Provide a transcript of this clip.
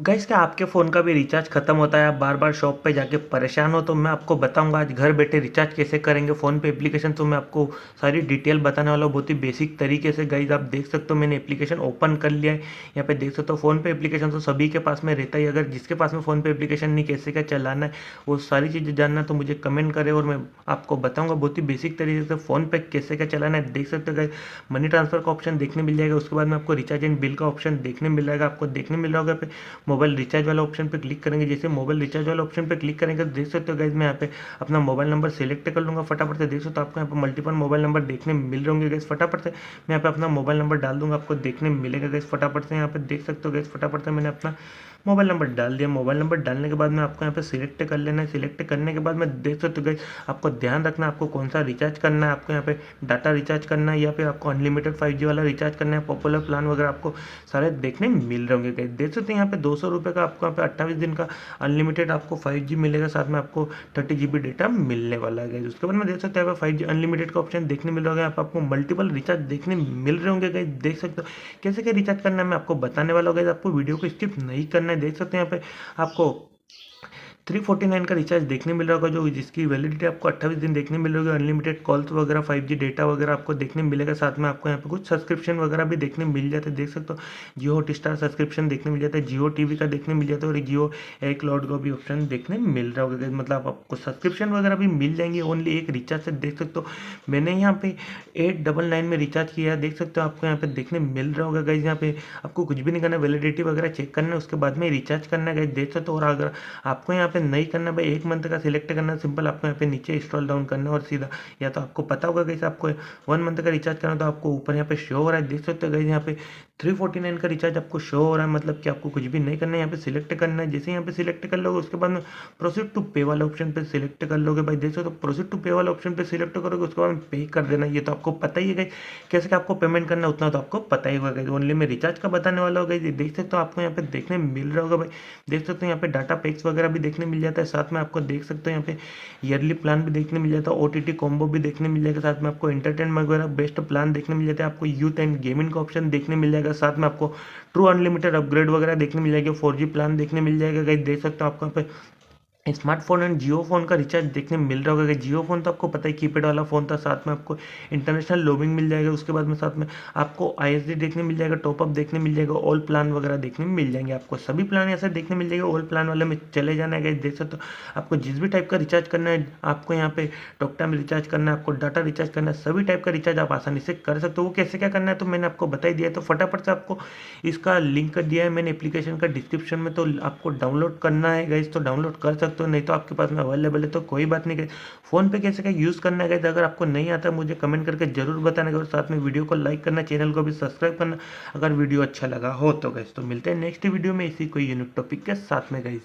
Guys क्या आपके phone का भी रिचार्ज खत्म होता है, आप बार बार शॉप पे जाके परेशान हो, तो मैं आपको बताऊंगा आज घर बैठे रिचार्ज कैसे करेंगे फ़ोन पे एप्लीकेशन। तो मैं आपको सारी डिटेल बताने वाला हूँ बहुत ही बेसिक तरीके से। गाइस आप देख सकते हो मैंने एप्लीकेशन ओपन कर लिया है। यहाँ पे देख सकते हो फ़ोन पे एप्लीकेशन तो सभी के पास में रहता ही। अगर जिसके पास में फ़ोन पे एप्लीकेशन नहीं, कैसे क्या चलाना है वो सारी चीज़ें जानना है तो मुझे कमेंट करें और मैं आपको बताऊँगा बहुत ही बेसिक तरीके से फ़ोन पे कैसे क्या चलाना है। देख सकते हो गाइस मनी ट्रांसफ़र का ऑप्शन देखने मिल जाएगा, उसके बाद में आपको रिचार्ज एंड बिल का ऑप्शन देखने मिल जाएगा। आपको देखने मिल रहा होगा पे मोबाइल रिचार्ज वाला ऑप्शन पे क्लिक करेंगे। जैसे मोबाइल रिचार्ज वाला ऑप्शन पे क्लिक करेंगे तो देख सकते हो गाइस मैं यहाँ पे अपना मोबाइल नंबर सेलेक्ट कर लूँगा फटाफट से। देख सकते हो आपको यहाँ पे मल्टीपल मोबाइल नंबर देखने मिल रहे होंगे गाइस। फटाफट से मैं यहाँ पे अपना मोबाइल नंबर डाल दूंगा, आपको देखने मिलेगा गाइस। फटाफट से यहाँ पे देख सकते हो गाइस, फटाफट से मैंने अपना मोबाइल नंबर डाल दिया। मोबाइल नंबर डालने के बाद में आपको यहाँ पे सिलेक्ट कर लेना है। सिलेक्ट करने के बाद में देख सकते हो गाइस आपको ध्यान रखना है आपको कौन सा रिचार्ज करना है। आपको यहाँ पे डाटा रिचार्ज करना है या फिर आपको अनलिमिटेड 5G वाला रिचार्ज करना है, पॉपुलर प्लान वगैरह आपको सारे देखने मिल रहे होंगे गाइस। देख सकते हैं यहाँ पे 200 रुपये का आपको यहाँ पे 28 दिन का अनलिमिटेड आपको 5G मिलेगा, साथ में आपको 30 GB डेटा मिलने वाला है गाइस। उसके बाद में देख सकते हैं यहाँ पे 5G अनलिमिटेड का ऑप्शन देखने मिल रहा होगा। यहाँ पे आपको मल्टीपल रिचार्ज देखने मिल रहे होंगे गाइस। देख सकते हो कैसे क्या रिचार्ज करना है मैं आपको बताने वाला हूँ गाइस। आपको वीडियो को स्किप नहीं करना है। देख सकते हैं यहाँ पे आपको 349 का रिचार्ज देखने मिल रहा होगा, जो जिसकी वैलिडिटी आपको 28 दिन देखने मिल रही होगी। अनलिमिटेड कॉल्स वगैरह 5G डेटा वगैरह आपको देखने मिलेगा। साथ में आपको यहाँ पे कुछ सब्सक्रिप्शन वगैरह भी देखने मिल जाते हैं। देख सकते हो जियो हॉटस्टार सब्सक्रिप्शन देखने मिल जाता है, जियो टीवी का देखने मिल जाता है और जियो एयर क्लाउड का भी ऑप्शन देखने मिल रहा होगा। मतलब आपको सब्सक्रिप्शन वगैरह भी मिल जाएंगे ओनली एक रिचार्ज से। देख सकते हो मैंने यहाँ पे 899 में रिचार्ज किया है। देख सकते हो आपको यहाँ पे देखने मिल रहा होगा गाइज। यहाँ पे आपको कुछ भी नहीं करना, वैलिडिटी वगैरह चेक करना है, उसके बाद में रिचार्ज करना है गाइज। देख सकते हो। और अगर आपको यहाँ पे नहीं करना भाई, एक मंथ का सिलेक्ट करना, सिंपल आपको यहाँ पे नीचे स्क्रॉल डाउन करना है और सीधा, या तो आपको पता होगा गाइस आपको 1 मंथ का रिचार्ज करना तो आपको ऊपर यहाँ पे शो हो रहा है। देख सकते हो गाइस यहाँ पे 349 का रिचार्ज आपको शो हो रहा है। मतलब कि आपको कुछ भी नहीं करना है, यहाँ पे सिलेक्ट करना है। जैसे यहाँ पे सिलेक्ट कर लोगे उसके बाद में प्रोसीड टू पे वाले ऑप्शन पे सिलेक्ट कर लोगे भाई। देख सकते हो प्रोसीड टू पे वाले ऑप्शन पे सिलेक्ट करोगे उसके बाद में पे कर देना। ये तो आपको पता ही है गाइस कैसे कि आपको पेमेंट करना उतना तो आपको पता ही होगा गाइस। ओनली मैं रिचार्ज का बताने वाला होगा। ये देख सकते हो आपको यहाँ पे देखने मिल रहा होगा भाई। देख सकते हो यहाँ पे डाटा पैक्स वगैरह भी देखने मिल जाता है। साथ में आपको देख सकते हो यहाँ पे ईयरली प्लान भी देखने मिल जाता है, OTT कॉम्बो भी देखने मिल जाएगा। साथ में आपको एंटरटेनमेंट वगैरह बेस्ट प्लान देखने मिल जाता है। आपको यूथ एंड गेमिंग का ऑप्शन देखने मिल जाएगा। साथ में आपको ट्रू अनलिमिटेड अपग्रेड वगैरह देखने मिल जाएगा। 4G प्लान देखने मिल जाएगा गाइस। देख सकते हो आपको यहाँ पे स्मार्टफोन एंड जियो फोन का रिचार्ज देखने मिल रहा होगा। जियो फोन तो आपको पता है कीपैड वाला फोन था। साथ में आपको इंटरनेशनल रोमिंग मिल जाएगा। उसके बाद में साथ में आपको ISD देखने मिल जाएगा, टॉपअप देखने मिल जाएगा, ऑल प्लान वगैरह देखने मिल जाएंगे। आपको सभी प्लान ऐसे देखने मिल जाएगा। ऑल प्लान वाले में चले जाना है। देख सकते हो आपको जिस भी टाइप का रिचार्ज करना है, आपको यहाँ पे टॉक टाइम रिचार्ज करना है, आपको डाटा रिचार्ज करना है, सभी टाइप का रिचार्ज आप आसानी से कर सकते हो। वो कैसे क्या करना है तो मैंने आपको बता ही दिया है। तो फटाफट से आपको इसका लिंक दिया है मैंने एप्लीकेशन का डिस्क्रिप्शन में, तो आपको डाउनलोड करना है गाइस तो डाउनलोड कर सकते हो, नहीं तो आपके पास में अवेलेबल है तो कोई बात नहीं गाइस। फोन पे कैसे क्या यूज़ करना है गाइस अगर आपको नहीं आता मुझे कमेंट करके जरूर बताना और साथ में वीडियो को लाइक करना, चैनल को भी सब्सक्राइब करना अगर वीडियो अच्छा लगा हो तो गाइस। तो मिलते हैं नेक्स्ट वीडियो में इसी कोई यूनिक टॉपिक के साथ में गाइस।